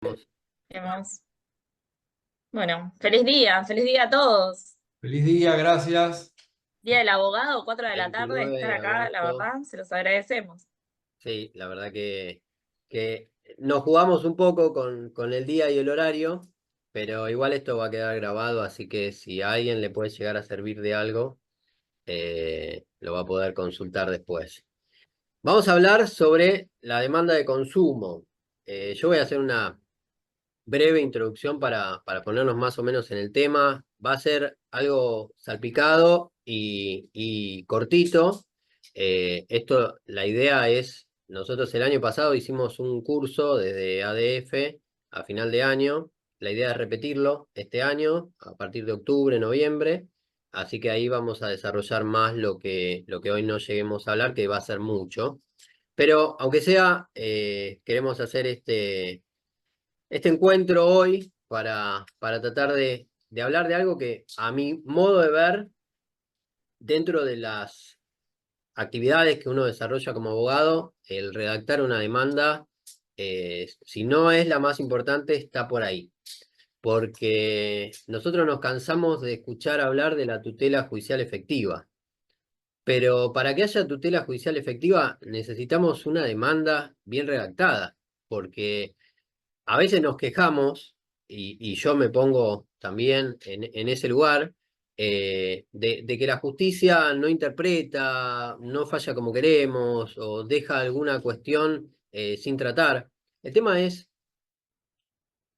Vamos. ¿Qué más? Bueno, feliz día a todos. Feliz día, gracias. Día del abogado, 4 de la tarde, 29 estar de acá, la agosto. verdad, se los agradecemos. Sí, la verdad que nos jugamos un poco con el día y el horario, pero igual esto va a quedar grabado, así que si a alguien le puede llegar a servir de algo, lo va a poder consultar después. Vamos a hablar sobre la demanda de consumo. Yo voy a hacer una breve introducción para ponernos más o menos en el tema. Va a ser algo salpicado y cortito. La idea es, nosotros el año pasado hicimos un curso desde ADF a final de año. La idea es repetirlo este año, a partir de octubre, noviembre. Así que ahí vamos a desarrollar más lo que hoy no lleguemos a hablar, que va a ser mucho. Pero aunque sea, queremos hacer este encuentro hoy para tratar de hablar de algo que a mi modo de ver, dentro de las actividades que uno desarrolla como abogado, el redactar una demanda, si no es la más importante, está por ahí. Porque nosotros nos cansamos de escuchar hablar de la tutela judicial efectiva. Pero para que haya tutela judicial efectiva necesitamos una demanda bien redactada, porque a veces nos quejamos, y yo me pongo también en ese lugar, de que la justicia no interpreta, no falla como queremos, o deja alguna cuestión sin tratar. El tema es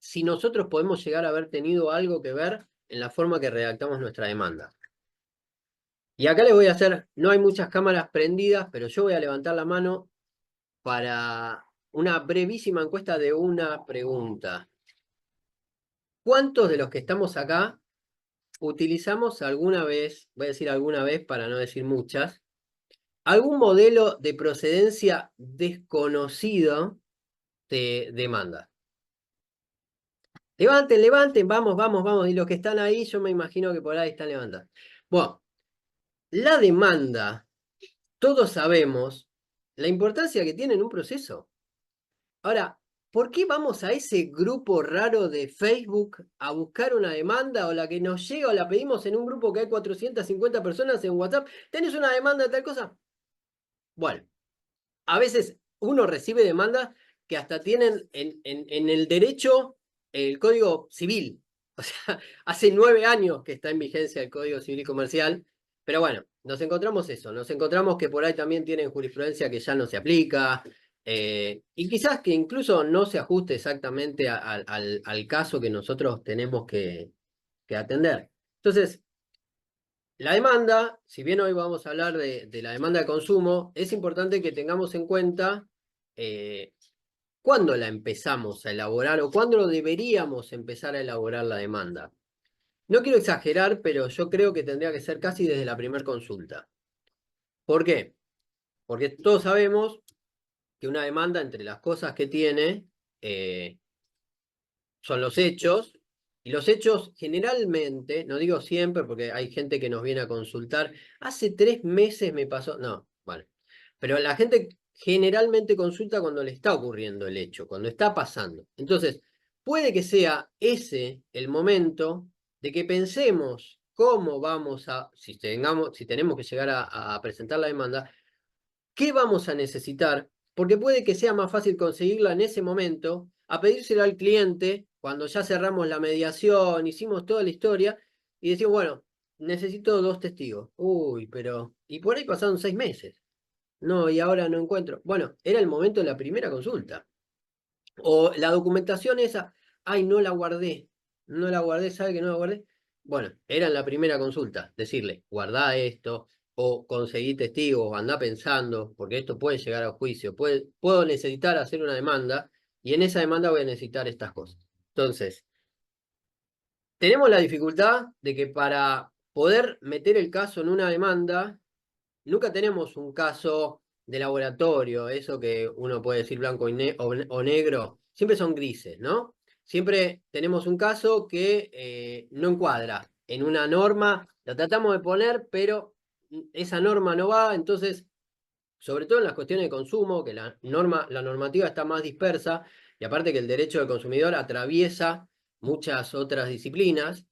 si nosotros podemos llegar a haber tenido algo que ver en la forma que redactamos nuestra demanda. Y acá les voy a hacer, no hay muchas cámaras prendidas, pero yo voy a levantar la mano para una brevísima encuesta de una pregunta. ¿Cuántos de los que estamos acá utilizamos alguna vez, voy a decir alguna vez para no decir muchas, algún modelo de procedencia desconocido de demanda? Levanten, levanten, vamos, vamos, vamos. Y los que están ahí, yo me imagino que por ahí están levantando. Bueno, la demanda, todos sabemos la importancia que tiene en un proceso. Ahora, ¿por qué vamos a ese grupo raro de Facebook a buscar una demanda o la que nos llega o la pedimos en un grupo que hay 450 personas en WhatsApp? ¿Tenés una demanda de tal cosa? Bueno, a veces uno recibe demandas que hasta tienen en el derecho el Código Civil. O sea, hace 9 años que está en vigencia el Código Civil y Comercial, pero bueno, nos encontramos eso, nos encontramos que por ahí también tienen jurisprudencia que ya no se aplica, y quizás que incluso no se ajuste exactamente al caso que nosotros tenemos que atender. Entonces, la demanda, si bien hoy vamos a hablar de la demanda de consumo, es importante que tengamos en cuenta eh, cuándo la empezamos a elaborar o cuándo deberíamos empezar a elaborar la demanda. No quiero exagerar, pero yo creo que tendría que ser casi desde la primera consulta. ¿Por qué? Porque todos sabemos que una demanda, entre las cosas que tiene, eh, son los hechos, y los hechos generalmente, no digo siempre porque hay gente que nos viene a consultar, hace 3 meses me pasó, no, bueno, pero la gente generalmente consulta cuando le está ocurriendo el hecho, cuando está pasando. Entonces, puede que sea ese el momento de que pensemos cómo vamos a, si tenemos que llegar a presentar la demanda, ¿qué vamos a necesitar? Porque puede que sea más fácil conseguirla en ese momento, a pedírselo al cliente cuando ya cerramos la mediación, hicimos toda la historia, y decimos, bueno, necesito 2 testigos. Uy, pero... Y por ahí pasaron 6 meses. No, y ahora no encuentro. Bueno, era el momento de la primera consulta. O la documentación esa, ay, no la guardé. No la guardé, ¿sabe que no la guardé? Bueno, era en la primera consulta. Decirle, guardá esto, o conseguí testigos, andá pensando, porque esto puede llegar a juicio. Puedo necesitar hacer una demanda, y en esa demanda voy a necesitar estas cosas. Entonces, tenemos la dificultad de que para poder meter el caso en una demanda, nunca tenemos un caso de laboratorio, eso que uno puede decir blanco o negro, siempre son grises, ¿no? Siempre tenemos un caso que no encuadra en una norma, la tratamos de poner, pero esa norma no va, entonces, sobre todo en las cuestiones de consumo, que la normativa está más dispersa, Y aparte que el derecho del consumidor atraviesa muchas otras disciplinas.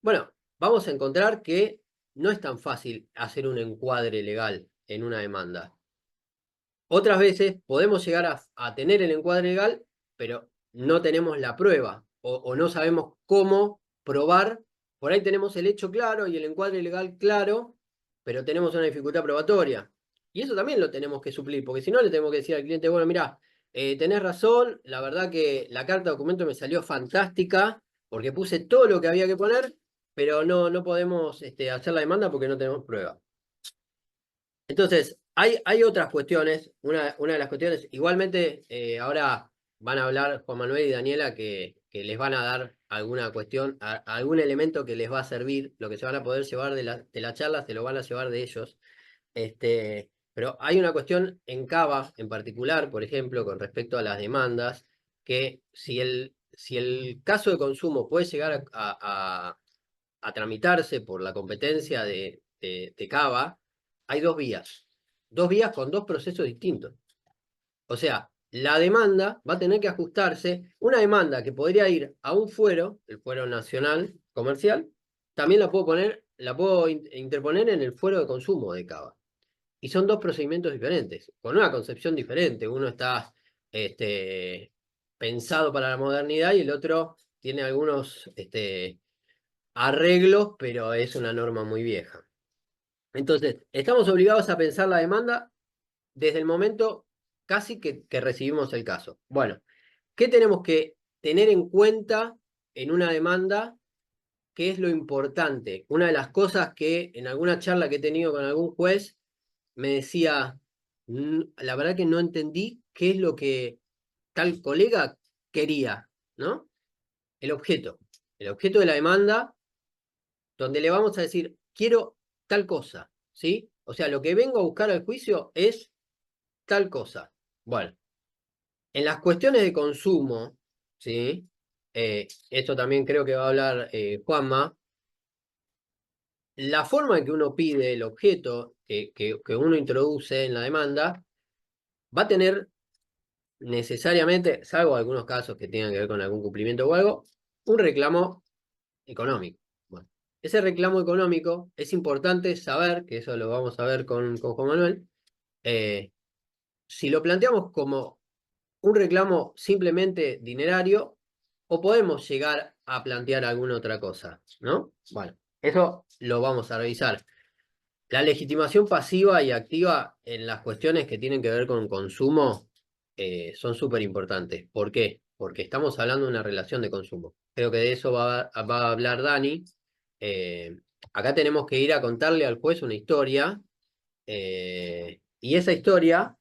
Bueno, vamos a encontrar que no es tan fácil hacer un encuadre legal en una demanda. Otras veces podemos llegar a tener el encuadre legal, pero no tenemos la prueba o no sabemos cómo probar. Por ahí tenemos el hecho claro y el encuadre legal claro, pero tenemos una dificultad probatoria. Y eso también lo tenemos que suplir, porque si no le tenemos que decir al cliente, bueno, mira, tenés razón, la verdad que la carta de documento me salió fantástica, porque puse todo lo que había que poner, pero no podemos hacer la demanda porque no tenemos prueba. Entonces, hay otras cuestiones. Una de las cuestiones, igualmente, ahora van a hablar Juan Manuel y Daniela que les van a dar alguna cuestión, algún elemento que les va a servir. Lo que se van a poder llevar de la charla se lo van a llevar de ellos. Pero hay una cuestión en Cava en particular, por ejemplo, con respecto a las demandas, que si el caso de consumo puede llegar a tramitarse por la competencia de Cava, hay dos vías con dos procesos distintos. O sea, la demanda va a tener que ajustarse, una demanda que podría ir a un fuero, el fuero nacional comercial, también la puedo interponer en el fuero de consumo de Cava. Y son dos procedimientos diferentes, con una concepción diferente. Uno está pensado para la modernidad y el otro tiene algunos arreglos, pero es una norma muy vieja. Entonces, estamos obligados a pensar la demanda desde el momento casi que recibimos el caso. Bueno, ¿qué tenemos que tener en cuenta en una demanda? ¿Qué es lo importante? Una de las cosas que en alguna charla que he tenido con algún juez me decía, la verdad que no entendí qué es lo que tal colega quería, ¿no? El objeto. El objeto de la demanda donde le vamos a decir, quiero tal cosa, ¿sí? O sea, lo que vengo a buscar al juicio es tal cosa. Bueno, en las cuestiones de consumo, ¿sí? Esto también creo que va a hablar Juanma, la forma en que uno pide el objeto que uno introduce en la demanda va a tener necesariamente, salvo algunos casos que tengan que ver con algún cumplimiento o algo, un reclamo económico. Bueno, ese reclamo económico es importante saber, que eso lo vamos a ver con Juan Manuel, si lo planteamos como un reclamo simplemente dinerario o podemos llegar a plantear alguna otra cosa, ¿no? Bueno, eso lo vamos a revisar. La legitimación pasiva y activa en las cuestiones que tienen que ver con consumo son súper importantes. ¿Por qué? Porque estamos hablando de una relación de consumo. Creo que de eso va a hablar Dani. Eh, Acá tenemos que ir a contarle al juez una historia y esa historia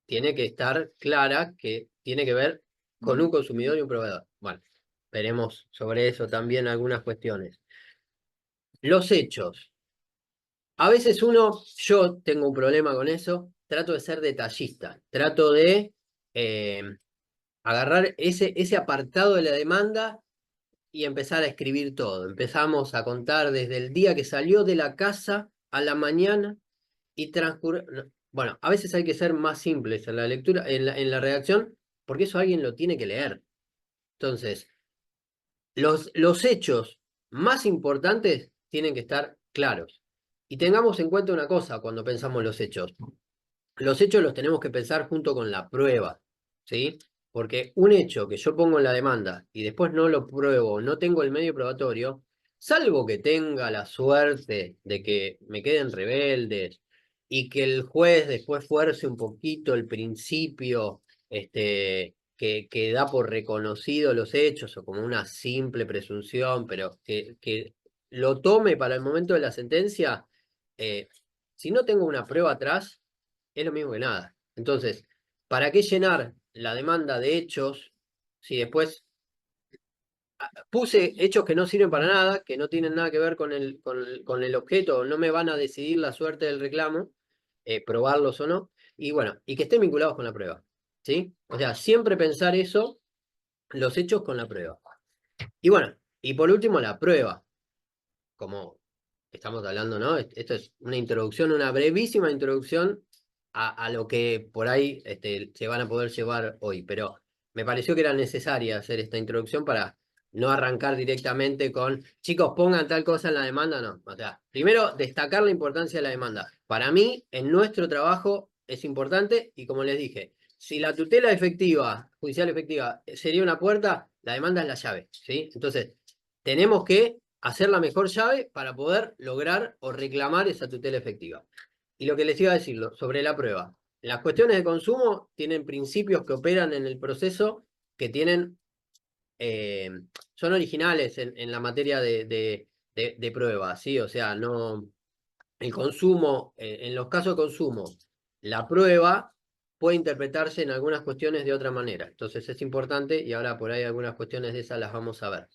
tiene que estar clara que tiene que ver con un consumidor y un proveedor. Bueno, veremos sobre eso también algunas cuestiones. Los hechos. A veces yo tengo un problema con eso, trato de ser detallista, trato de eh, agarrar ese apartado de la demanda y empezar a escribir todo. Empezamos a contar desde el día que salió de la casa a la mañana y transcurre. No, bueno, a veces hay que ser más simples en la lectura, en la redacción, porque eso alguien lo tiene que leer. Entonces, los hechos más importantes tienen que estar claros. Y tengamos en cuenta una cosa cuando pensamos los hechos. Los hechos los tenemos que pensar junto con la prueba, ¿sí? Porque un hecho que yo pongo en la demanda y después no lo pruebo, no tengo el medio probatorio, salvo que tenga la suerte de que me queden rebeldes y que el juez después fuerce un poquito el principio que da por reconocido los hechos o como una simple presunción, pero que lo tome para el momento de la sentencia, si no tengo una prueba atrás, es lo mismo que nada. Entonces, ¿para qué llenar la demanda de hechos si después puse hechos que no sirven para nada, que no tienen nada que ver con el objeto, no me van a decidir la suerte del reclamo, probarlos o no, y bueno, y que estén vinculados con la prueba, ¿sí? O sea, siempre pensar eso, los hechos con la prueba. Y bueno, y por último, la prueba, como estamos hablando, ¿no? Esto es una introducción, una brevísima introducción a lo que por ahí se van a poder llevar hoy, pero me pareció que era necesaria hacer esta introducción para no arrancar directamente con, chicos, pongan tal cosa en la demanda, no. O sea, primero, destacar la importancia de la demanda. Para mí, en nuestro trabajo es importante y como les dije, si la tutela efectiva, judicial efectiva, sería una puerta, la demanda es la llave, ¿sí? Entonces, tenemos que hacer la mejor llave para poder lograr o reclamar esa tutela efectiva. Y lo que les iba a decir sobre la prueba. Las cuestiones de consumo tienen principios que operan en el proceso que tienen, eh, son originales en la materia de prueba, ¿sí? O sea, no, el consumo, en los casos de consumo, la prueba puede interpretarse en algunas cuestiones de otra manera. Entonces es importante y ahora por ahí algunas cuestiones de esas las vamos a ver.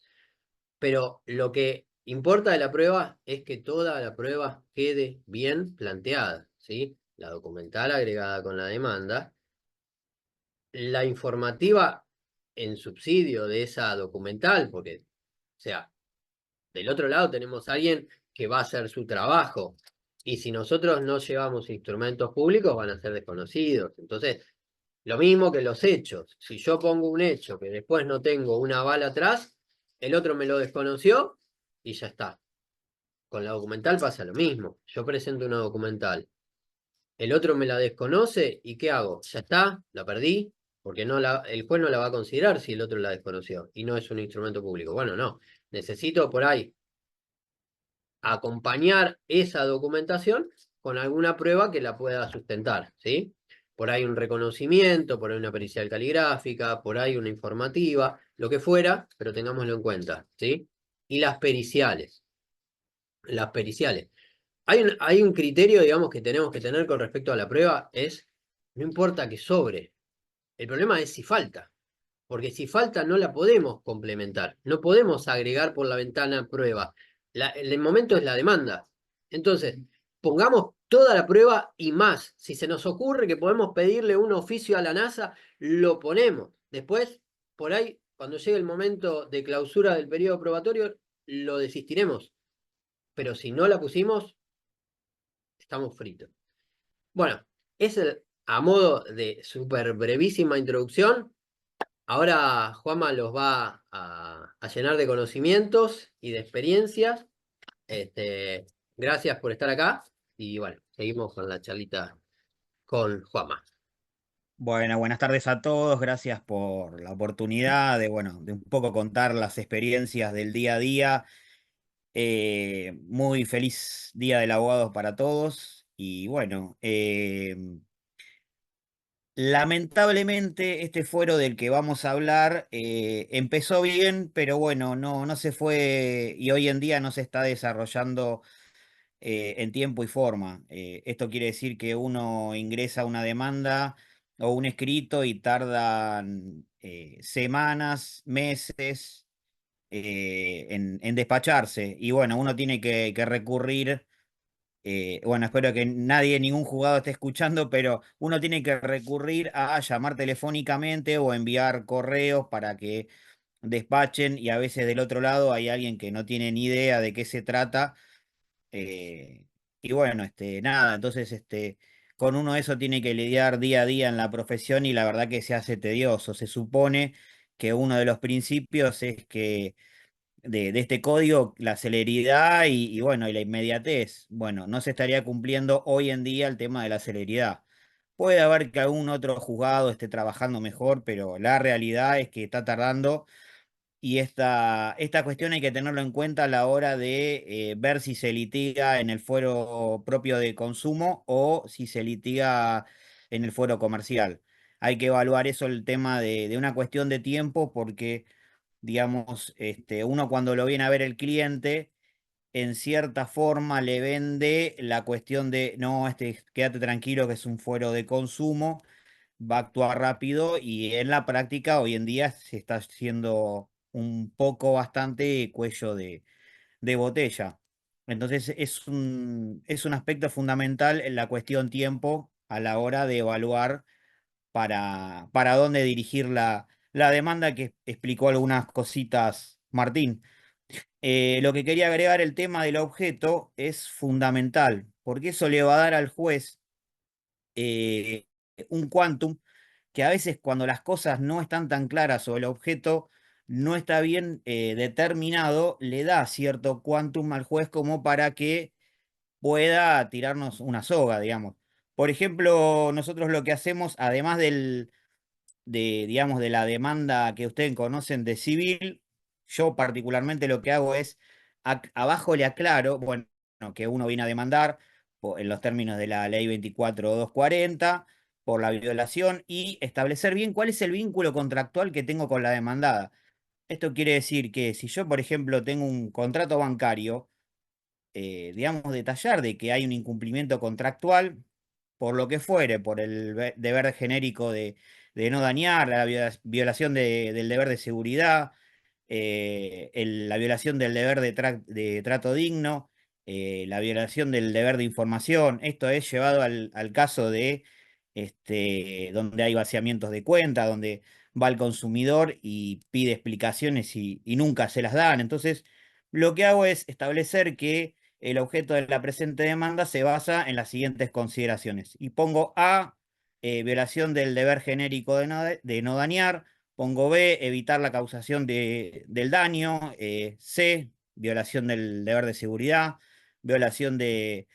Pero lo que importa de la prueba es que toda la prueba quede bien planteada, ¿sí? La documental agregada con la demanda, la informativa en subsidio de esa documental, porque, o sea, del otro lado tenemos a alguien que va a hacer su trabajo, y si nosotros no llevamos instrumentos públicos van a ser desconocidos. Entonces, lo mismo que los hechos. Si yo pongo un hecho que después no tengo una bala atrás, el otro me lo desconoció y ya está. Con la documental pasa lo mismo. Yo presento una documental, el otro me la desconoce y ¿qué hago? Ya está, la perdí, porque el juez no la va a considerar si el otro la desconoció y no es un instrumento público. Bueno, no. Necesito por ahí acompañar esa documentación con alguna prueba que la pueda sustentar, ¿sí? Por ahí un reconocimiento, por ahí una pericial caligráfica, por ahí una informativa, lo que fuera, pero tengámoslo en cuenta, ¿sí? Y las periciales. Las periciales. Hay un criterio, digamos, que tenemos que tener con respecto a la prueba, es, no importa que sobre, el problema es si falta, porque si falta no la podemos complementar, no podemos agregar por la ventana prueba. El momento es la demanda. Entonces, pongamos toda la prueba y más. Si se nos ocurre que podemos pedirle un oficio a la NASA, lo ponemos. Después, por ahí, cuando llegue el momento de clausura del periodo probatorio, lo desistiremos. Pero si no la pusimos, estamos fritos. Bueno, es a modo de súper brevísima introducción. Ahora Juanma los va a llenar de conocimientos y de experiencias. Gracias por estar acá y bueno, seguimos con la charlita con Juanma. Bueno, buenas tardes a todos. Gracias por la oportunidad de, bueno, de un poco contar las experiencias del día a día. Muy feliz Día del Abogado para todos. Y bueno, lamentablemente este fuero del que vamos a hablar empezó bien, pero bueno, no se fue y hoy en día no se está desarrollando en tiempo y forma. Esto quiere decir que uno ingresa una demanda o un escrito y tardan semanas, meses en despacharse. Y bueno, uno tiene que recurrir. Bueno, espero que nadie, ningún juzgado esté escuchando, pero uno tiene que recurrir a llamar telefónicamente o enviar correos para que despachen y a veces del otro lado hay alguien que no tiene ni idea de qué se trata eh, y bueno, nada, entonces con uno eso tiene que lidiar día a día en la profesión y la verdad que se hace tedioso. Se supone que uno de los principios es que de este código, la celeridad y bueno, y la inmediatez. Bueno, no se estaría cumpliendo hoy en día el tema de la celeridad. Puede haber que algún otro juzgado esté trabajando mejor, pero la realidad es que está tardando y esta cuestión hay que tenerlo en cuenta a la hora de ver si se litiga en el fuero propio de consumo o si se litiga en el fuero comercial. Hay que evaluar eso, el tema de una cuestión de tiempo, porque, digamos, uno cuando lo viene a ver el cliente, en cierta forma le vende la cuestión de, no, quédate tranquilo que es un fuero de consumo, va a actuar rápido y en la práctica hoy en día se está haciendo un poco bastante cuello de botella. Entonces es un aspecto fundamental en la cuestión tiempo a la hora de evaluar para dónde dirigir la demanda que explicó algunas cositas Martín. Lo que quería agregar, el tema del objeto es fundamental, porque eso le va a dar al juez eh, un quantum que a veces cuando las cosas no están tan claras o el objeto no está bien determinado, le da cierto quantum al juez como para que pueda tirarnos una soga, digamos. Por ejemplo, nosotros lo que hacemos, además digamos, de la demanda que ustedes conocen de civil, yo particularmente lo que hago es, abajo le aclaro, bueno, que uno viene a demandar en los términos de la ley 24.240 por la violación y establecer bien cuál es el vínculo contractual que tengo con la demandada. Esto quiere decir que si yo, por ejemplo, tengo un contrato bancario, digamos, detallar de que hay un incumplimiento contractual, por lo que fuere, por el deber genérico de no dañar, la violación del deber de seguridad, la violación del deber de trato digno, la violación del deber de información. Esto es llevado al caso de donde hay vaciamientos de cuenta, donde va el consumidor y pide explicaciones y nunca se las dan. Entonces, lo que hago es establecer que el objeto de la presente demanda se basa en las siguientes consideraciones. Y pongo A, violación del deber genérico de no dañar. Pongo B, evitar la causación del daño. C, violación del deber de seguridad. Violación del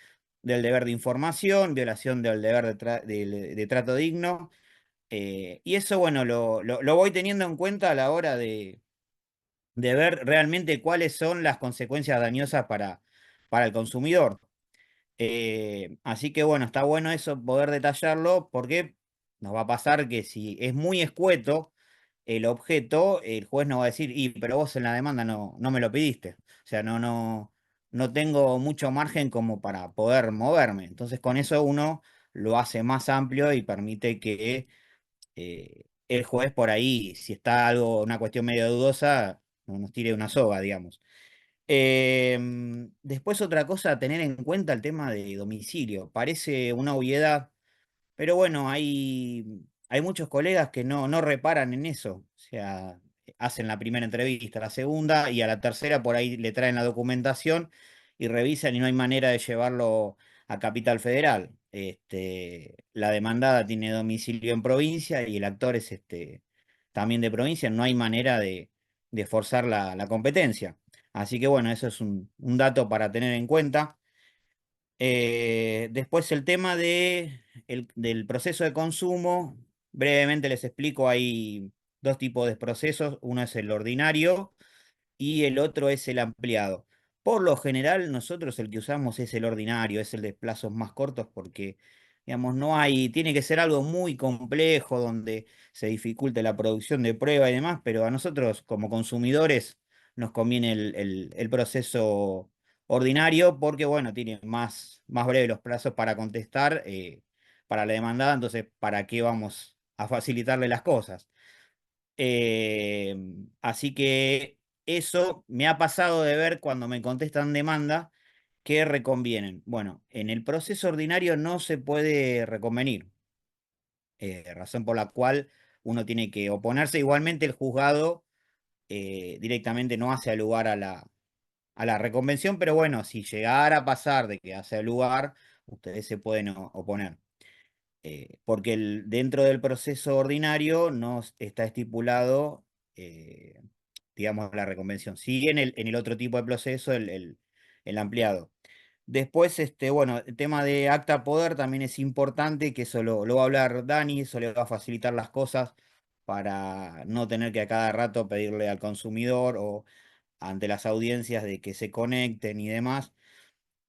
deber de información. Violación del deber de trato digno. Y eso, bueno, lo voy teniendo en cuenta a la hora de ver realmente cuáles son las consecuencias dañosas para el consumidor. Así que bueno, está bueno eso poder detallarlo porque nos va a pasar que si es muy escueto el objeto, el juez nos va a decir, pero vos en la demanda no me lo pidiste. O sea, no tengo mucho margen como para poder moverme. Entonces con eso uno lo hace más amplio y permite que el juez por ahí, si está algo, una cuestión medio dudosa, no nos tire una soga, digamos. Después otra cosa a tener en cuenta el tema de domicilio. Parece una obviedad, pero bueno, hay muchos colegas que no reparan en eso. O sea, hacen la primera entrevista, la segunda y a la tercera por ahí le traen la documentación y revisan y no hay manera de llevarlo a Capital Federal. La demandada tiene domicilio en provincia y el actor es también de provincia. No hay manera de forzar la competencia. Así que bueno, eso es un dato para tener en cuenta. Después el tema del proceso de consumo, brevemente les explico, hay dos tipos de procesos, uno es el ordinario y el otro es el ampliado. Por lo general, nosotros el que usamos es el ordinario, es el de plazos más cortos porque, digamos, tiene que ser algo muy complejo donde se dificulte la producción de prueba y demás, pero a nosotros como consumidores nos conviene el proceso ordinario porque, bueno, tiene más breves los plazos para contestar para la demandada, entonces, ¿para qué vamos a facilitarle las cosas? Eh, Así que eso me ha pasado de ver cuando me contestan demanda que reconvienen. Bueno, en el proceso ordinario no se puede reconvenir, razón por la cual uno tiene que oponerse. Igualmente el juzgado directamente no hace lugar a la reconvención, pero bueno, si llegara a pasar de que hace lugar, ustedes se pueden oponer. Porque dentro del proceso ordinario no está estipulado, eh, digamos, la reconvención. Sí en el otro tipo de proceso, el ampliado. Después, bueno, el tema de acta poder también es importante, que eso lo va a hablar Dani, eso le va a facilitar las cosas para no tener que a cada rato pedirle al consumidor o ante las audiencias de que se conecten y demás.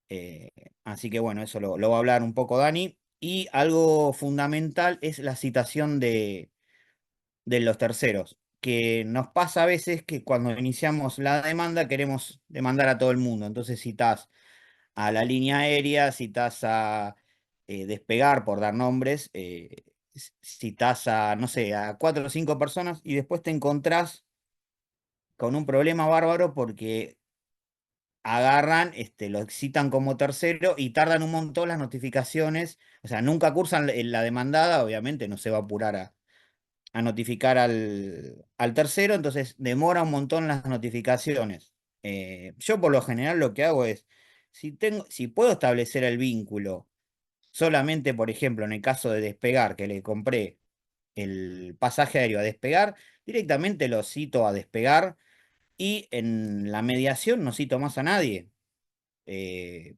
Eh, Así que bueno, eso lo va a hablar un poco Dani. Y algo fundamental es la citación de los terceros, que nos pasa a veces que cuando iniciamos la demanda queremos demandar a todo el mundo. Entonces citás a la línea aérea, citás a Despegar, por dar nombres, citás a, no sé, a 4 o 5 personas y después te encontrás con un problema bárbaro porque agarran, lo citan como tercero y tardan un montón las notificaciones, o sea, nunca cursan la demandada, obviamente no se va a apurar a notificar al tercero, entonces demora un montón las notificaciones. Yo por lo general lo que hago es, si puedo establecer el vínculo solamente, por ejemplo, en el caso de Despegar, que le compré el pasaje aéreo a Despegar, directamente lo cito a Despegar y en la mediación no cito más a nadie,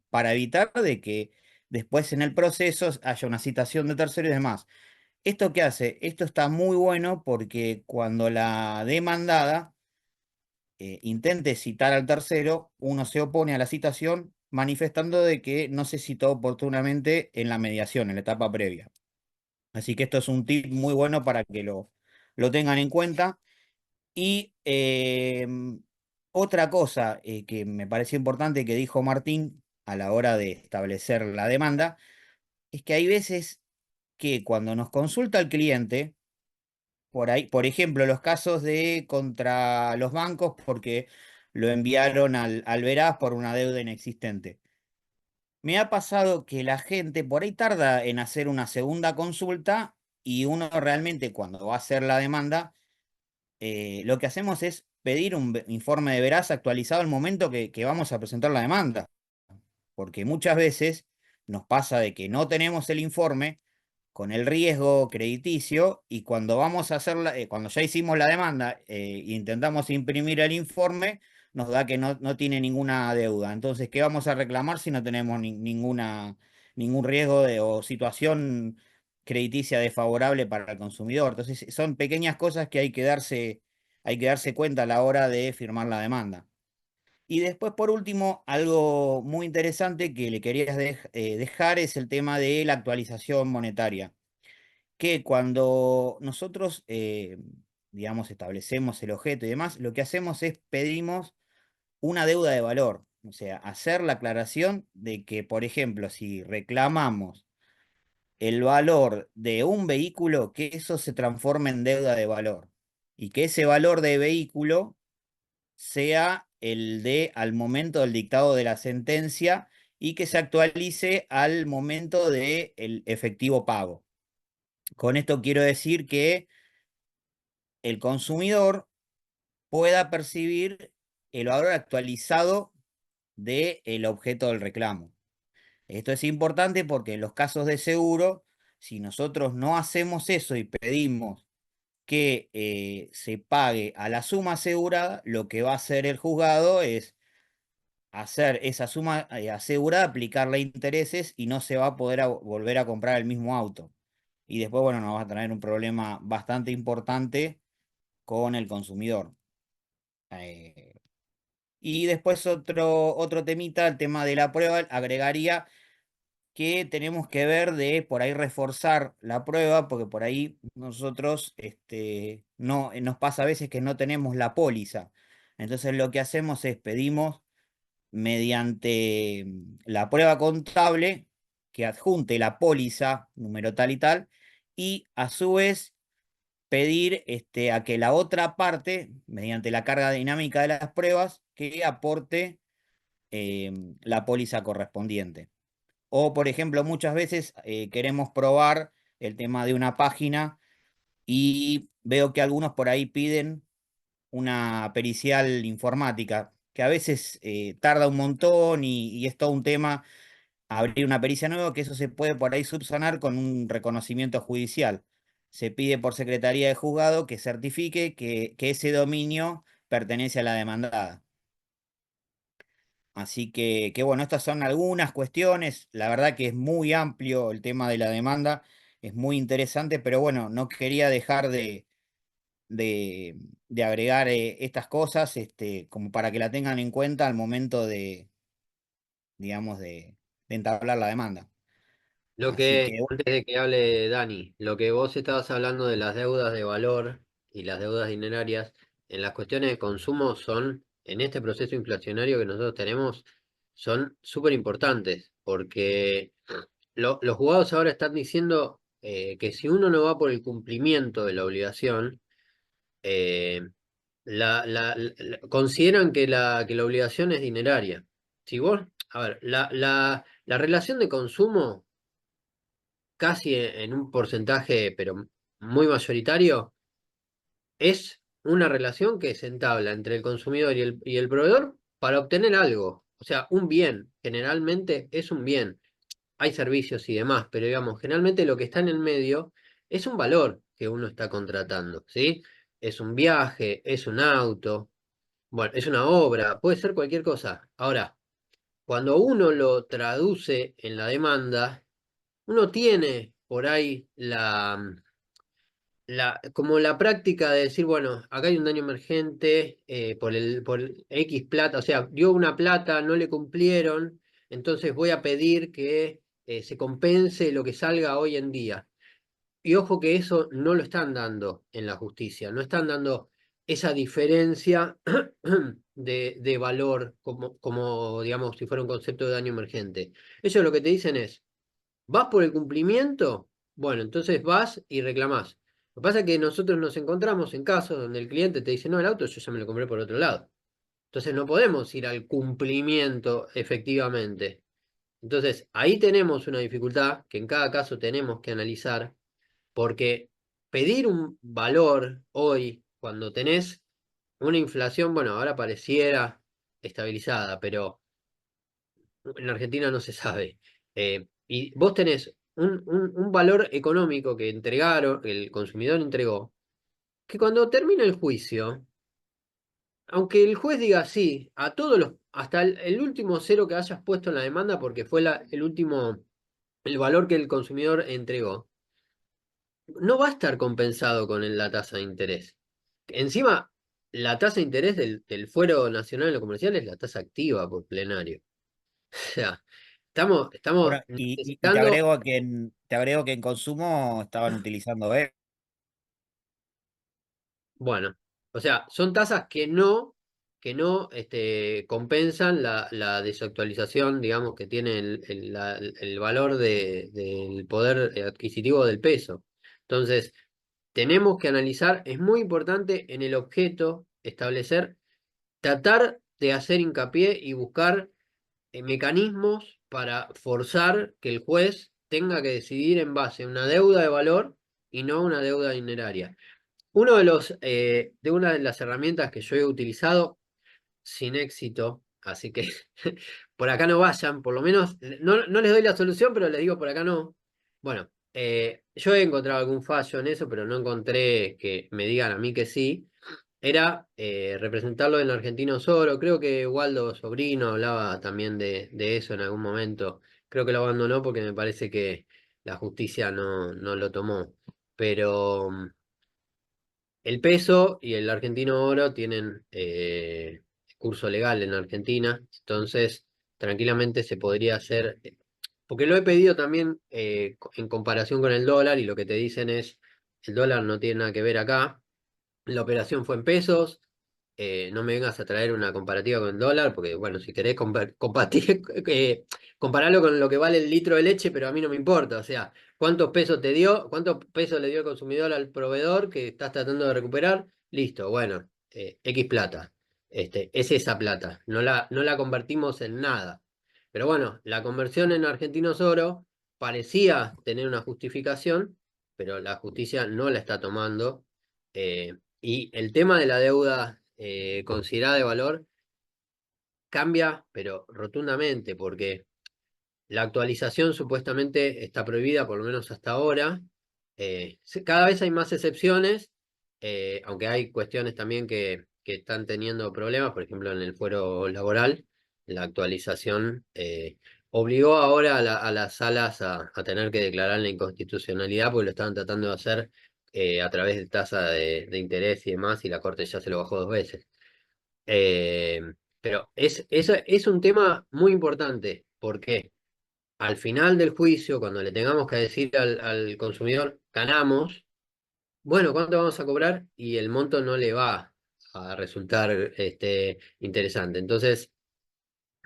para evitar de que después en el proceso haya una citación de tercero y demás. ¿Esto qué hace? Esto está muy bueno porque cuando la demandada intente citar al tercero, uno se opone a la citación manifestando de que no se citó oportunamente en la mediación, en la etapa previa. Así que esto es un tip muy bueno para que lo tengan en cuenta. Y otra cosa que me pareció importante que dijo Martín a la hora de establecer la demanda, es que hay veces que cuando nos consulta el cliente, por ahí, por ejemplo, los casos de contra los bancos porque lo enviaron al Veraz por una deuda inexistente. Me ha pasado que la gente por ahí tarda en hacer una segunda consulta y uno realmente cuando va a hacer la demanda, lo que hacemos es pedir un informe de Veraz actualizado al momento que vamos a presentar la demanda. Porque muchas veces nos pasa de que no tenemos el informe con el riesgo crediticio y cuando vamos a hacerla, cuando ya hicimos la demanda e intentamos imprimir el informe, nos da que no tiene ninguna deuda. Entonces, ¿qué vamos a reclamar si no tenemos ningún riesgo o situación crediticia desfavorable para el consumidor? Entonces, son pequeñas cosas que hay que darse cuenta a la hora de firmar la demanda. Y después, por último, algo muy interesante que le quería dejar es el tema de la actualización monetaria, que cuando nosotros, digamos, establecemos el objeto y demás, lo que hacemos es pedimos una deuda de valor, o sea, hacer la aclaración de que, por ejemplo, si reclamamos el valor de un vehículo, que eso se transforme en deuda de valor y que ese valor de vehículo sea el de al momento del dictado de la sentencia y que se actualice al momento del efectivo pago. Con esto quiero decir que el consumidor pueda percibir el valor actualizado del objeto del reclamo. Esto es importante porque en los casos de seguro, si nosotros no hacemos eso y pedimos que se pague a la suma asegurada, lo que va a hacer el juzgado es hacer esa suma asegurada, aplicarle intereses y no se va a poder volver a comprar el mismo auto. Y después, bueno, nos va a traer un problema bastante importante con el consumidor. Eh, y después otro temita, el tema de la prueba, agregaría que tenemos que ver de por ahí reforzar la prueba, porque por ahí nosotros no, nos pasa a veces que no tenemos la póliza. Entonces lo que hacemos es pedimos mediante la prueba contable que adjunte la póliza, número tal y tal, y a su vez pedir a que la otra parte, mediante la carga dinámica de las pruebas, que aporte la póliza correspondiente. O, por ejemplo, muchas veces queremos probar el tema de una página y veo que algunos por ahí piden una pericial informática, que a veces tarda un montón y es todo un tema abrir una pericia nueva, que eso se puede por ahí subsanar con un reconocimiento judicial. Se pide por Secretaría de Juzgado que certifique que ese dominio pertenece a la demandada. Así que bueno, estas son algunas cuestiones. La verdad que es muy amplio el tema de la demanda, es muy interesante, pero bueno, no quería dejar de, de agregar estas cosas como para que la tengan en cuenta al momento de, digamos, de entablar la demanda. Lo Así que, que bueno, antes de que hable Dani, lo que vos estabas hablando de las deudas de valor y las deudas dinerarias, en las cuestiones de consumo son, en este proceso inflacionario que nosotros tenemos, son súper importantes, porque los juzgados ahora están diciendo que si uno no va por el cumplimiento de la obligación, eh, consideran que la obligación es dineraria. Si vos, a ver, la relación de consumo casi en un porcentaje, pero muy mayoritario, es una relación que se entabla entre el consumidor y el proveedor para obtener algo. O sea, un bien, generalmente es un bien. hay servicios y demás, pero digamos, generalmente lo que está en el medio es un valor que uno está contratando, ¿sí? Es un viaje, es un auto, bueno, es una obra, puede ser cualquier cosa. Ahora, cuando uno lo traduce en la demanda, uno tiene por ahí como la práctica de decir, bueno, acá hay un daño emergente por X plata, o sea, dio una plata, no le cumplieron, entonces voy a pedir que se compense lo que salga hoy en día. Y ojo que eso no lo están dando en la justicia, no están dando esa diferencia de valor como, digamos, si fuera un concepto de daño emergente. Ellos lo que te dicen es, ¿vas por el cumplimiento? Bueno, entonces vas y reclamás. Lo que pasa es que nosotros nos encontramos en casos donde el cliente te dice, no, el auto yo ya me lo compré por otro lado. Entonces no podemos ir al cumplimiento efectivamente. Entonces ahí tenemos una dificultad que en cada caso tenemos que analizar, porque pedir un valor hoy, cuando tenés una inflación, bueno, ahora pareciera estabilizada, pero en Argentina no se sabe. Y vos tenés un valor económico que entregaron, que el consumidor entregó, que cuando termina el juicio, aunque el juez diga sí, a todos los, hasta el último cero que hayas puesto en la demanda, porque fue el último, el valor que el consumidor entregó, no va a estar compensado con la tasa de interés. Encima, la tasa de interés del Fuero Nacional de lo Comercial es la tasa activa por plenario. O sea, estamos Bueno, y necesitando. te agrego que en consumo estaban utilizando B. Bueno, o sea, son tasas que no compensan la desactualización, digamos, que tiene el valor del poder adquisitivo del peso. Entonces, tenemos que analizar, es muy importante en el objeto establecer, tratar de hacer hincapié y buscar mecanismos para forzar que el juez tenga que decidir en base a una deuda de valor y no una deuda dineraria. Una de las herramientas que yo he utilizado sin éxito, así que por acá no vayan, por lo menos, no les doy la solución, pero les digo por acá no. Bueno, yo he encontrado algún fallo en eso, pero no encontré que me digan a mí que sí. Era representarlo en Argentino Solo. Creo que Waldo Sobrino hablaba también de eso en algún momento. Creo que lo abandonó porque me parece que la justicia no lo tomó. Pero el peso y el argentino oro tienen curso legal en Argentina, entonces tranquilamente se podría hacer, porque lo he pedido también en comparación con el dólar y lo que te dicen es, el dólar no tiene nada que ver acá, la operación fue en pesos, no me vengas a traer una comparativa con el dólar, porque bueno, si querés compararlo con lo que vale el litro de leche, pero a mí no me importa, o sea, ¿cuántos pesos te dio? ¿Cuántos pesos le dio el consumidor al proveedor que estás tratando de recuperar? Listo, bueno, X plata. Es esa plata, no la convertimos en nada. Pero bueno, la conversión en argentinos oro parecía tener una justificación, pero la justicia no la está tomando. Y el tema de la deuda considerada de valor cambia, pero rotundamente, porque la actualización supuestamente está prohibida, por lo menos hasta ahora. Cada vez hay más excepciones, aunque hay cuestiones también que están teniendo problemas, por ejemplo, en el fuero laboral, la actualización obligó ahora a las salas a tener que declarar la inconstitucionalidad, porque lo estaban tratando de hacer a través de tasa de interés y demás, y la Corte ya se lo bajó 2 veces. Eh, pero es un tema muy importante, porque al final del juicio, cuando le tengamos que decir al consumidor, ganamos, bueno, ¿cuánto vamos a cobrar? Y el monto no le va a resultar interesante. Entonces,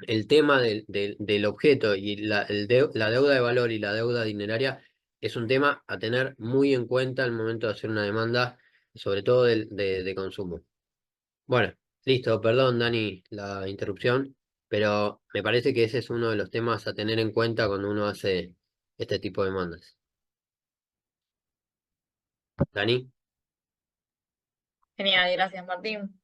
el tema del objeto y la deuda de valor y la deuda dineraria es un tema a tener muy en cuenta al momento de hacer una demanda, sobre todo de consumo. Bueno, listo, perdón, Dani, la interrupción, pero me parece que ese es uno de los temas a tener en cuenta cuando uno hace este tipo de demandas. Dani, Genial, gracias Martín.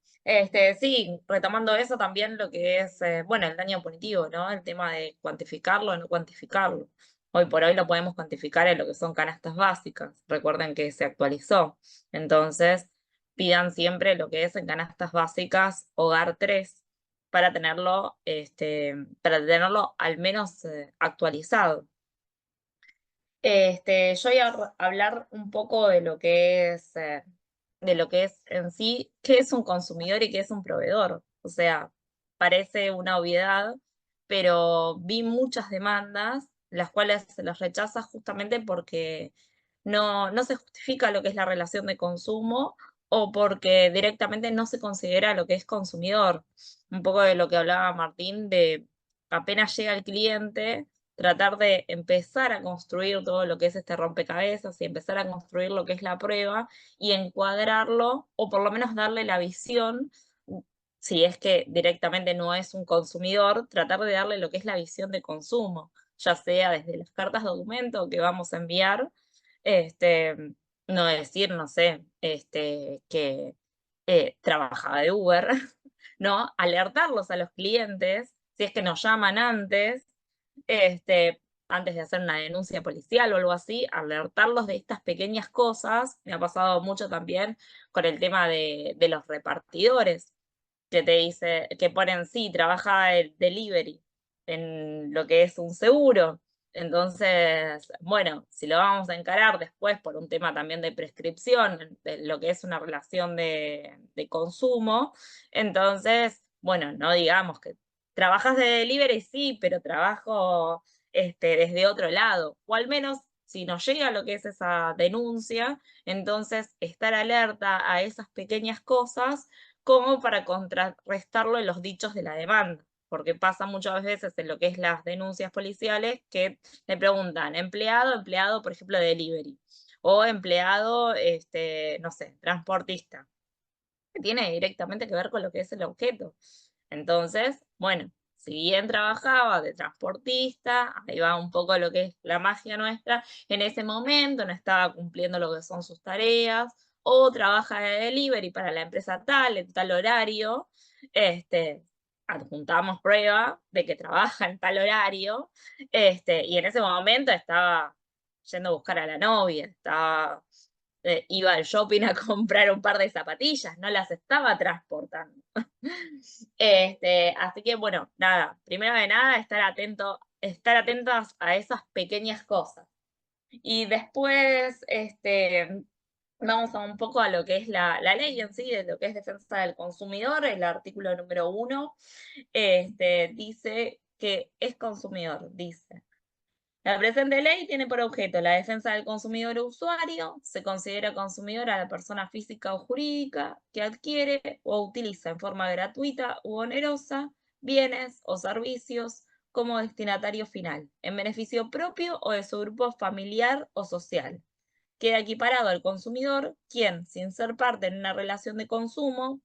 Sí, retomando eso también lo que es, bueno, el daño punitivo, ¿no? El tema de cuantificarlo o no cuantificarlo. Hoy por hoy lo podemos cuantificar en lo que son canastas básicas. Recuerden que se actualizó. Entonces, pidan siempre lo que es en canastas básicas Hogar 3 para tenerlo al menos actualizado. Yo voy a hablar un poco de lo que es en sí, qué es un consumidor y qué es un proveedor. O sea, parece una obviedad, pero vi muchas demandas, las cuales se las rechaza justamente porque no se justifica lo que es la relación de consumo o porque directamente no se considera lo que es consumidor. Un poco de lo que hablaba Martín, de apenas llega el cliente tratar de empezar a construir todo lo que es este rompecabezas y empezar a construir lo que es la prueba y encuadrarlo o por lo menos darle la visión, si es que directamente no es un consumidor, tratar de darle lo que es la visión de consumo, ya sea desde las cartas documento que vamos a enviar, este, no decir, no sé, que trabajaba de Uber, ¿no? Alertarlos a los clientes, si es que nos llaman antes de hacer una denuncia policial o algo así, alertarlos de estas pequeñas cosas. Me ha pasado mucho también con el tema de los repartidores, que te dice, que ponen, sí, trabaja el delivery en lo que es un seguro. Entonces, bueno, si lo vamos a encarar después por un tema también de prescripción, de lo que es una relación de consumo, entonces, bueno, no digamos que trabajas de delivery, sí, pero trabajo desde otro lado, o al menos si nos llega lo que es esa denuncia, entonces estar alerta a esas pequeñas cosas como para contrarrestarlo en los dichos de la demanda, porque pasa muchas veces en lo que es las denuncias policiales que le preguntan empleado, empleado, por ejemplo, de delivery, o empleado, no sé, transportista, que tiene directamente que ver con lo que es el objeto. Entonces, bueno, si bien trabajaba de transportista, ahí va un poco lo que es la magia nuestra, en ese momento no estaba cumpliendo lo que son sus tareas, o trabaja de delivery para la empresa tal, en tal horario, adjuntamos prueba de que trabaja en tal horario, y en ese momento estaba yendo a buscar a la novia, iba al shopping a comprar un par de zapatillas, no las estaba transportando. Así que bueno, nada, primero de nada, estar atentos a esas pequeñas cosas. Y después, vamos a un poco a lo que es la ley en sí, de lo que es defensa del consumidor. El artículo número 1, dice que es consumidor, dice. La presente ley tiene por objeto la defensa del consumidor o usuario. Se considera consumidor a la persona física o jurídica que adquiere o utiliza en forma gratuita u onerosa bienes o servicios como destinatario final, en beneficio propio o de su grupo familiar o social. Queda equiparado al consumidor quien, sin ser parte en una relación de consumo,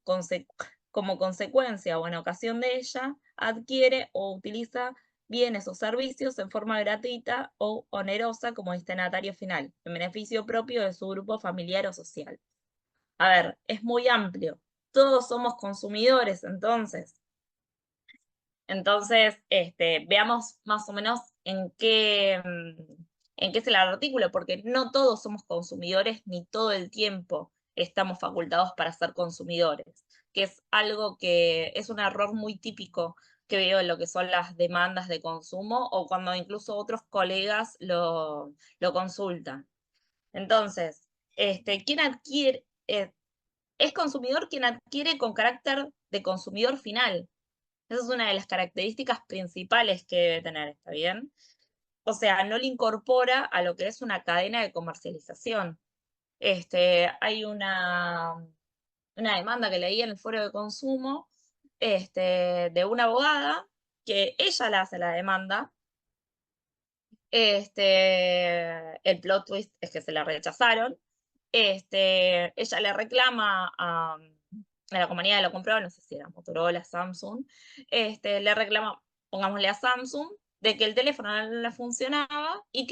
como consecuencia o en ocasión de ella, adquiere o utiliza bienes o servicios en forma gratuita o onerosa como destinatario final, en beneficio propio de su grupo familiar o social. A ver, es muy amplio. Todos somos consumidores, entonces. Entonces, veamos más o menos en qué es el artículo, porque no todos somos consumidores ni todo el tiempo estamos facultados para ser consumidores, que es algo que es un error muy típico que veo en lo que son las demandas de consumo o cuando incluso otros colegas lo consultan. Entonces, ¿quién adquiere? Es consumidor quien adquiere con carácter de consumidor final. Esa es una de las características principales que debe tener, ¿está bien? O sea, no le incorpora a lo que es una cadena de comercialización. Hay una demanda que leí en el foro de consumo, de una abogada que ella le hace la demanda. El plot twist es que se la rechazaron. Ella le reclama a la compañía que lo compró, no sé si era Motorola, Samsung, le reclama, pongámosle a Samsung, de que el teléfono no le funcionaba y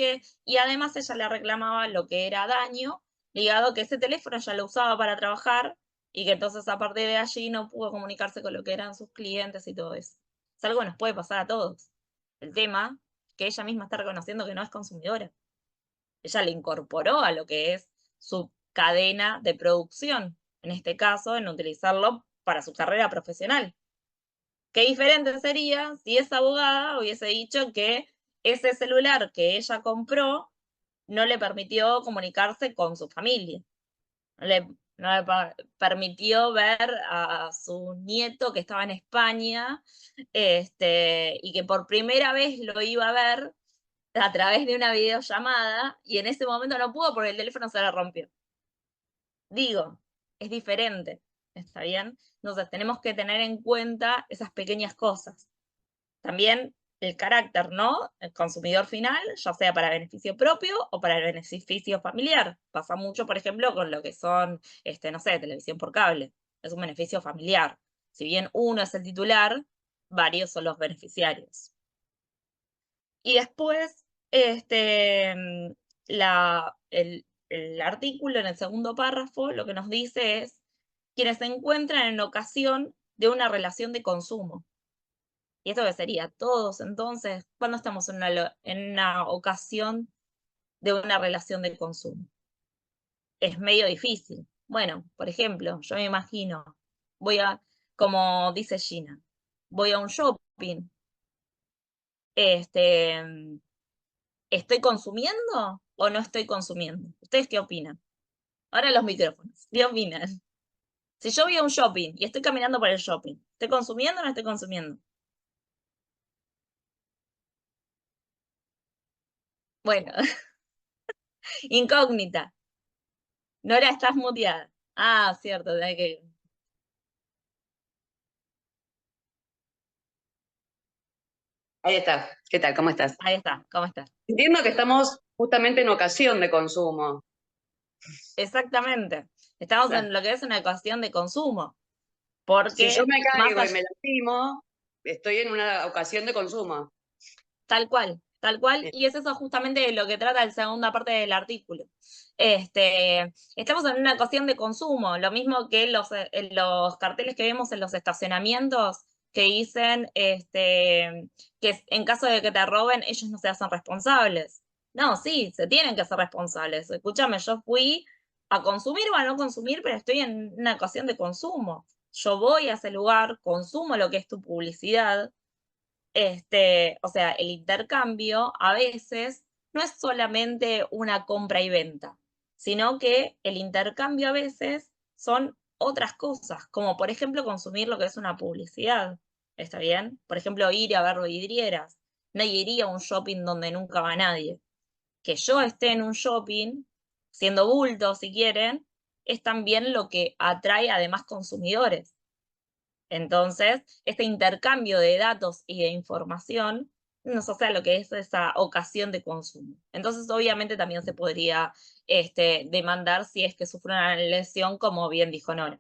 además ella le reclamaba lo que era daño ligado a que ese teléfono ella lo usaba para trabajar y que entonces a partir de allí no pudo comunicarse con lo que eran sus clientes y todo eso. Es algo que nos puede pasar a todos. El tema que ella misma está reconociendo que no es consumidora. Ella le incorporó a lo que es su cadena de producción, en este caso, en utilizarlo para su carrera profesional. Qué diferente sería si esa abogada hubiese dicho que ese celular que ella compró no le permitió comunicarse con su familia, no le permitió ver a su nieto que estaba en España, y que por primera vez lo iba a ver a través de una videollamada, y en ese momento no pudo porque el teléfono se le rompió. Digo, es diferente, ¿está bien? Entonces tenemos que tener en cuenta esas pequeñas cosas. También el carácter, ¿no? El consumidor final, ya sea para beneficio propio o para el beneficio familiar. Pasa mucho, por ejemplo, con lo que son, no sé, televisión por cable. Es un beneficio familiar. Si bien uno es el titular, varios son los beneficiarios. Y después, el artículo en el segundo párrafo lo que nos dice es quienes se encuentran en ocasión de una relación de consumo. ¿Y esto qué sería? Todos, entonces, ¿cuándo estamos en una ocasión de una relación de consumo? Es medio difícil. Bueno, por ejemplo, yo me imagino, como dice Gina, voy a un shopping, ¿estoy consumiendo o no estoy consumiendo? ¿Ustedes qué opinan? Ahora los micrófonos, ¿qué opinan? Si yo voy a un shopping y estoy caminando por el shopping, ¿estoy consumiendo o no estoy consumiendo? Bueno, incógnita. Nora, estás muteada. Ah, cierto, tenés que... Ahí está. ¿Qué tal? ¿Cómo estás? Ahí está, ¿cómo estás? Entiendo que estamos justamente en ocasión de consumo. Exactamente. Estamos Claro. en lo que es una ecuación de consumo. Si yo Porque me más caigo y allá, me lastimo, estoy en una ocasión de consumo. tal cual, Bien. y es eso justamente de lo que trata la segunda parte del artículo. Estamos en una ecuación de consumo, lo mismo que en los carteles que vemos en los estacionamientos que dicen que en caso de que te roben, ellos no se hacen responsables. No, sí, se tienen que hacer responsables. Escúchame, yo fui a consumir o a no consumir, pero estoy en una ecuación de consumo. Yo voy a ese lugar, consumo lo que es tu publicidad, o sea, el intercambio a veces no es solamente una compra y venta, sino que el intercambio a veces son otras cosas, como por ejemplo consumir lo que es una publicidad. ¿Está bien? Por ejemplo, ir a ver vidrieras. No iría a un shopping donde nunca va nadie. Que yo esté en un shopping, siendo bulto si quieren, es también lo que atrae además consumidores. Entonces, este intercambio de datos y de información nos hace a lo que es esa ocasión de consumo. Entonces, obviamente también se podría demandar si es que sufre una lesión, como bien dijo Nora.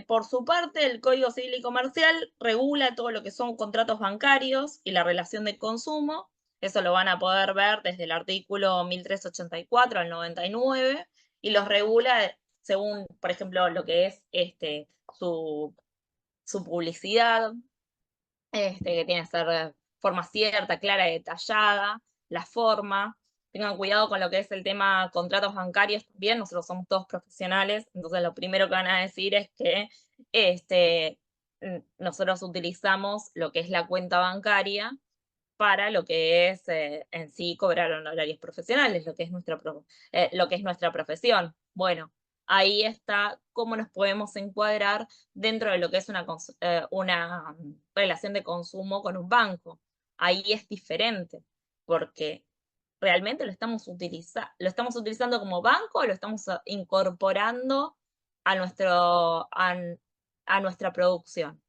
Por su parte, el Código Civil y Comercial regula todo lo que son contratos bancarios y la relación de consumo. Eso lo van a poder ver desde el artículo 1384 al 99 y los regula según, por ejemplo, lo que es su, su publicidad, que tiene que ser de forma cierta, clara y detallada, la forma. Tengan cuidado con lo que es el tema contratos bancarios también, nosotros somos todos profesionales, entonces lo primero que van a decir es que nosotros utilizamos lo que es la cuenta bancaria para lo que es en sí cobrar honorarios profesionales, lo que es nuestra profesión. Bueno, ahí está cómo nos podemos encuadrar dentro de lo que es una relación de consumo con un banco. Ahí es diferente, porque realmente lo estamos utilizando como banco o lo estamos incorporando a nuestra producción.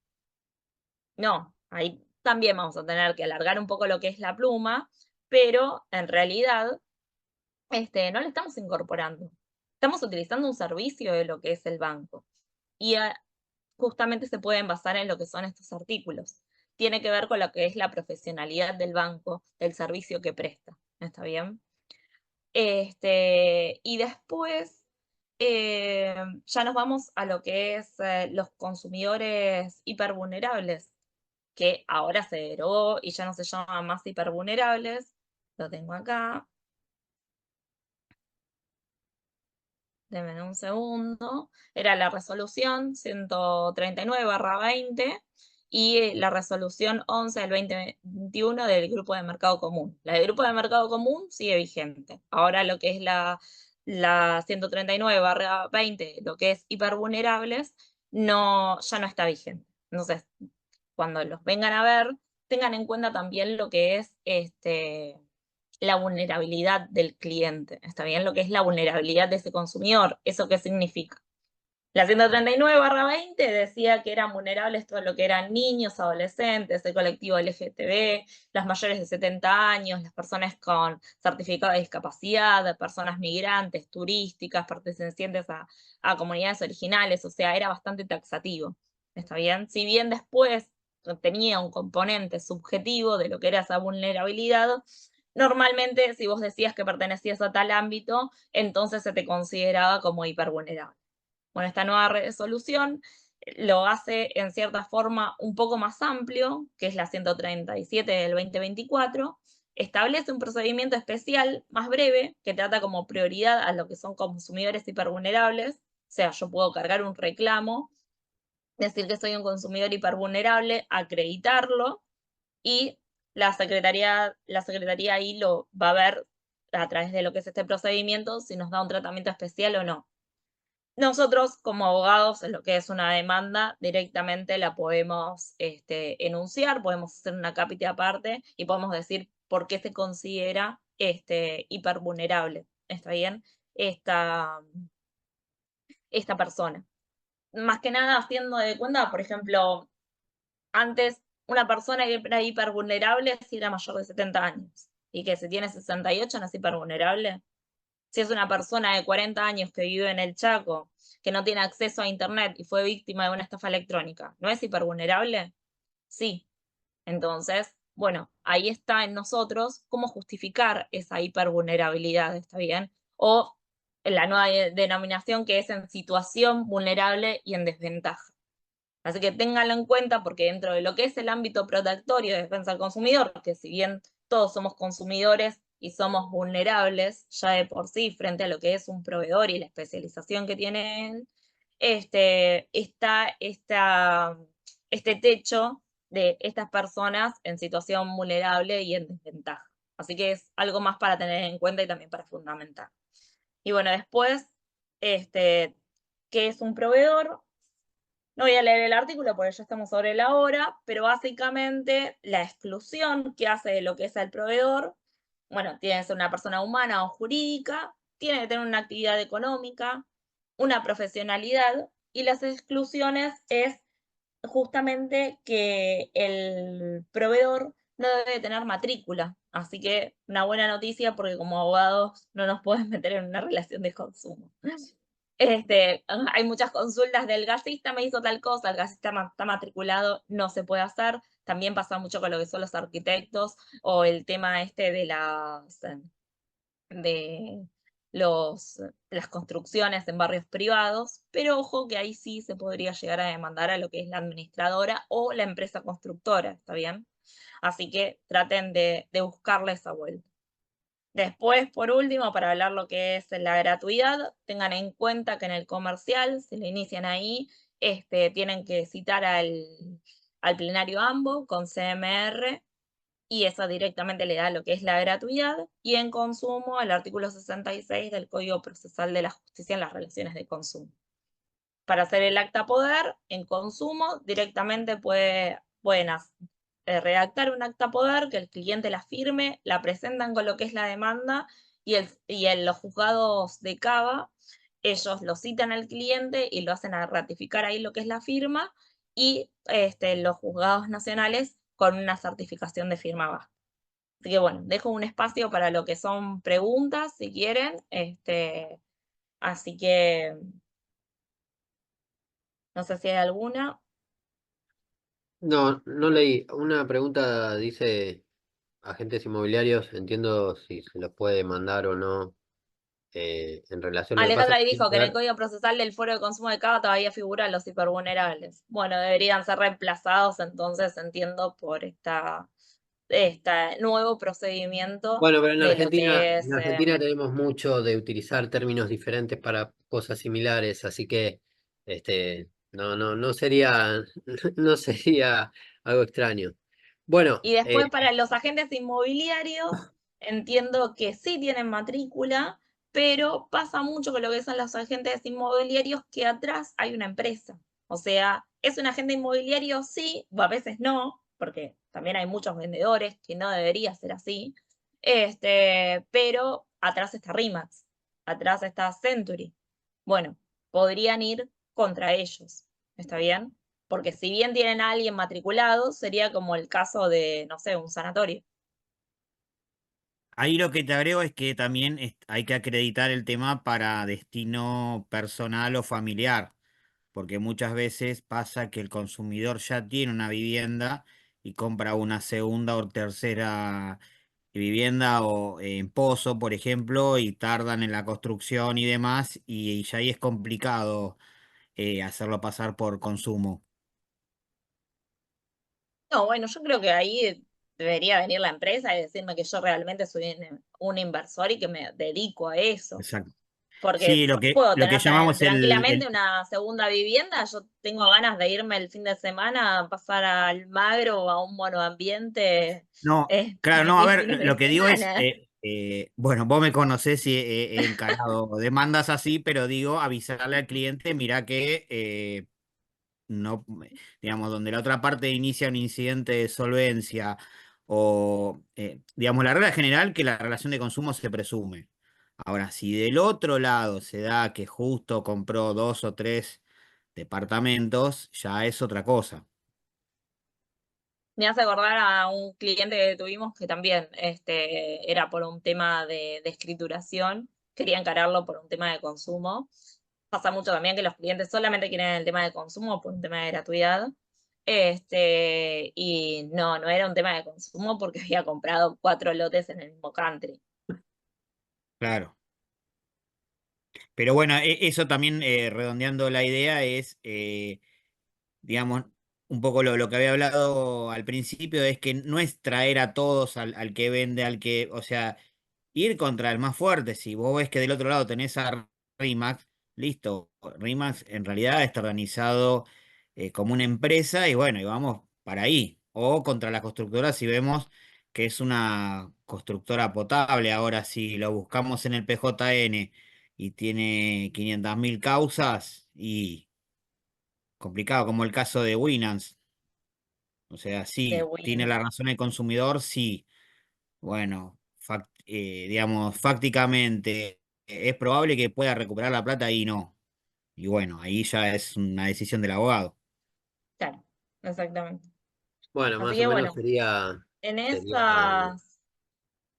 No, ahí también vamos a tener que alargar un poco lo que es la pluma, pero en realidad no le estamos incorporando. Estamos utilizando un servicio de lo que es el banco. Y justamente se pueden basar en lo que son estos artículos. Tiene que ver con lo que es la profesionalidad del banco, del servicio que presta. ¿Está bien? Y después ya nos vamos a lo que es los consumidores hipervulnerables. que ahora se derogó y ya no se llama más hipervulnerables. Lo tengo acá. Denme un segundo. Era la resolución 139/20 y la resolución 11 del 2021 del Grupo de Mercado Común. La del Grupo de Mercado Común sigue vigente. Ahora lo que es la 139/20, lo que es hipervulnerables, no, ya no está vigente. Entonces, cuando los vengan a ver, tengan en cuenta también lo que es la vulnerabilidad del cliente, ¿está bien? Lo que es la vulnerabilidad de ese consumidor, ¿eso qué significa? La 139/20 decía que eran vulnerables todo lo que eran niños, adolescentes, el colectivo LGTB, las mayores de 70 años, las personas con certificado de discapacidad, personas migrantes, turísticas, pertenecientes a comunidades originales, o sea, era bastante taxativo, ¿está bien? Si bien después tenía un componente subjetivo de lo que era esa vulnerabilidad, normalmente si vos decías que pertenecías a tal ámbito, entonces se te consideraba como hipervulnerable. Bueno, esta nueva resolución lo hace en cierta forma un poco más amplio, que es la 137 del 2024, establece un procedimiento especial más breve que trata como prioridad a lo que son consumidores hipervulnerables, o sea, yo puedo cargar un reclamo, decir que soy un consumidor hipervulnerable, acreditarlo, y la secretaría ahí lo va a ver a través de lo que es este procedimiento si nos da un tratamiento especial o no. Nosotros, como abogados, en lo que es una demanda, directamente la podemos enunciar, podemos hacer una cápita aparte y podemos decir por qué se considera hipervulnerable, ¿está bien? Esta persona. Más que nada haciendo de cuenta, por ejemplo, antes una persona era hipervulnerable si era mayor de 70 años y que si tiene 68 no es hipervulnerable. Si es una persona de 40 años que vive en el Chaco, que no tiene acceso a Internet y fue víctima de una estafa electrónica, ¿no es hipervulnerable? Sí. Entonces, bueno, ahí está en nosotros cómo justificar esa hipervulnerabilidad, ¿está bien? O en la nueva denominación que es en situación vulnerable y en desventaja. Así que ténganlo en cuenta porque dentro de lo que es el ámbito protectorio de defensa del consumidor, que si bien todos somos consumidores y somos vulnerables ya de por sí frente a lo que es un proveedor y la especialización que tiene él, está este techo de estas personas en situación vulnerable y en desventaja. Así que es algo más para tener en cuenta y también para fundamentar. Y bueno, después, ¿qué es un proveedor? No voy a leer el artículo porque ya estamos sobre la hora, pero básicamente la exclusión que hace de lo que es el proveedor, bueno, tiene que ser una persona humana o jurídica, tiene que tener una actividad económica, una profesionalidad, y las exclusiones es justamente que el proveedor no debe tener matrícula. Así que una buena noticia porque como abogados no nos podemos meter en una relación de consumo. Hay muchas consultas del gasista, me hizo tal cosa, el gasista está matriculado, no se puede hacer. También pasa mucho con lo que son los arquitectos o el tema de las construcciones en barrios privados, pero ojo que ahí sí se podría llegar a demandar a lo que es la administradora o la empresa constructora, ¿está bien? Así que traten de buscarle esa vuelta. Después, por último, para hablar lo que es la gratuidad, tengan en cuenta que en el comercial, si lo inician ahí, tienen que citar al plenario AMBO con CMR y eso directamente le da lo que es la gratuidad. Y en consumo, el artículo 66 del Código Procesal de la Justicia en las relaciones de consumo. Para hacer el acta poder en consumo, directamente pueden redactar un acta poder, que el cliente la firme, la presentan con lo que es la demanda y en los juzgados de Cava, ellos lo citan al cliente y lo hacen a ratificar ahí lo que es la firma y los juzgados nacionales con una certificación de firma baja. Así que bueno, dejo un espacio para lo que son preguntas, si quieren. Así que no sé si hay alguna. No, no leí. Una pregunta dice agentes inmobiliarios, entiendo si se los puede mandar o no en relación a lo que Alejandra pasa. ahí dijo que en el Código Procesal del Foro de Consumo de Cava todavía figuran los hipervulnerables. Bueno, deberían ser reemplazados entonces, entiendo, por este nuevo procedimiento Bueno, pero de lo que es... En Argentina tenemos mucho de utilizar términos diferentes para cosas similares, así que no sería, no sería algo extraño. Bueno, Y después para los agentes inmobiliarios, entiendo que sí tienen matrícula, pero pasa mucho con lo que son los agentes inmobiliarios que atrás hay una empresa. O sea, es un agente inmobiliario sí, o a veces no, porque también hay muchos vendedores que no debería ser así. Pero atrás está RIMAX, atrás está Century. Bueno, podrían ir contra ellos. ¿Está bien? Porque si bien tienen a alguien matriculado, sería como el caso de, no sé, un sanatorio. Ahí lo que te agrego es que también hay que acreditar el tema para destino personal o familiar, porque muchas veces pasa que el consumidor ya tiene una vivienda y compra una segunda o tercera vivienda o en pozo, por ejemplo, y tardan en la construcción y demás, y ya ahí es complicado hacerlo pasar por consumo. No, bueno, yo creo que ahí debería venir la empresa y decirme que yo realmente soy un inversor y que me dedico a eso. Exacto. Porque Sí, puedo lo que tener llamamos tranquilamente una segunda vivienda. Yo tengo ganas de irme el fin de semana a pasar al Almagro o a un monoambiente No, claro, no, a mis ver, fines de lo que digo es, semana. bueno, vos me conocés y he encarado demandas así, pero digo, avisarle al cliente, mira que no, digamos, donde la otra parte inicia un incidente de solvencia o, digamos, la regla general que la relación de consumo se presume. Ahora, si del otro lado se da que justo compró 2 o 3 departamentos, ya es otra cosa. Me hace acordar a un cliente que tuvimos que también era por un tema de escrituración, quería encararlo por un tema de consumo. Pasa mucho también que los clientes solamente quieren el tema de consumo por un tema de gratuidad. Y no era un tema de consumo porque había comprado 4 lotes en el mismo country. Claro. Pero bueno, eso también, redondeando la idea, es, digamos, un poco lo que había hablado al principio, es que no es traer a todos al que vende, o sea, ir contra el más fuerte. Si vos ves que del otro lado tenés a Rimax, listo, Rimax en realidad está organizado como una empresa y bueno, y vamos para ahí. O contra la constructora si vemos que es una constructora potable. Ahora, si lo buscamos en el PJN y tiene 500.000 causas y complicado, como el caso de Winans. O sea, De sí, tiene Win. la razón el consumidor, sí. Bueno, digamos, fácticamente es probable que pueda recuperar la plata y no. Y bueno, ahí ya es una decisión del abogado. Claro, exactamente. bueno, Así más o que menos bueno, en sería, esas,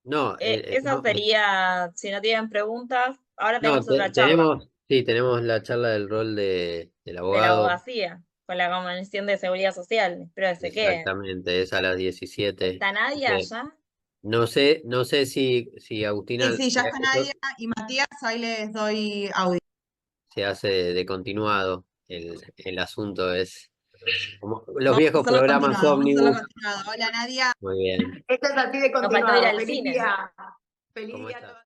no, esa sería, si no tienen preguntas, ahora no, tenemos otra charla sí, tenemos la charla del rol del de la abogado, abogacía con la Comisión de Seguridad Social. Espero que se queden. exactamente, es a las 17. ¿Está Así Nadia que allá? no sé si Sí, Agustina sí, ya está esto Nadia y Matías, ahí les doy audio. se hace de continuado, el asunto es como los Vamos a viejos hacerlo programas continuado, vamos a hacerlo ómnibus. continuado. Hola Nadia. Muy bien. Esto es así de Nos faltó ir continuado. al Feliz cine. día. Feliz ¿Cómo día a estás? todos.